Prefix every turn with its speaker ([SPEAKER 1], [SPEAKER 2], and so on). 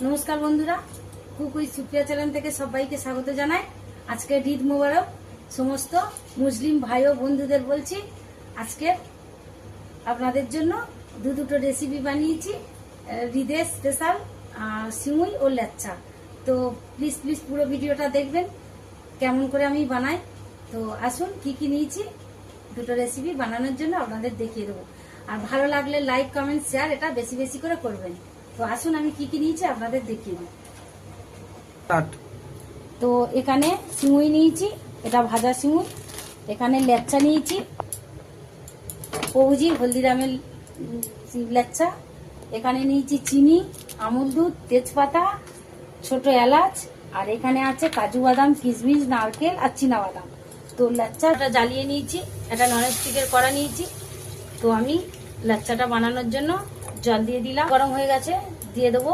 [SPEAKER 1] নমস্কার বন্ধুরা, কুকুই সুপ্রিয়া চ্যানেল থেকে সবাইকে স্বাগত জানাই। আজকে ঈদ মোবারক সমস্ত মুসলিম ভাই ও বন্ধুদের বলছি। আজকে আপনাদের জন্য দুটো রেসিপি বানিয়েছি ঈদের স্পেশাল সিমুই ও লেচ্চা। তো প্লিজ পুরো ভিডিওটা দেখবেন কেমন করে আমি বানাই। তো আসুন কি কি নিয়েছি দুটো রেসিপি বানানোর জন্য আপনাদের দেখিয়ে দেবো। আর ভালো লাগলে লাইক কমেন্ট শেয়ার এটা বেশি বেশি করে করবেন। তো আসুন আমি কি কি নিয়েছি আপনাদের দেখিয়ে দিই। তো এখানে সিমুই নিয়েছি, এটা ভাজা সিমুই। এখানে লেচ্চা নিয়েছি, পৌজি হলদিরামের লেচ্চা। এখানে নিয়েছি চিনি, আমুল দুধ, তেজপাতা, ছোট এলাচ, আর এখানে আছে কাজু বাদাম, কিশমিশ, নারকেল আর চীনা বাদাম। তো লেচ্চাটা জ্বালিয়ে নিয়েছি, একটা ননস্টিকের কড়া নিয়েছি। তো আমি লেচ্চাটা বানানোর জন্য জল দিয়ে দিলাম, গরম হয়ে গেছে, দিয়ে দেবো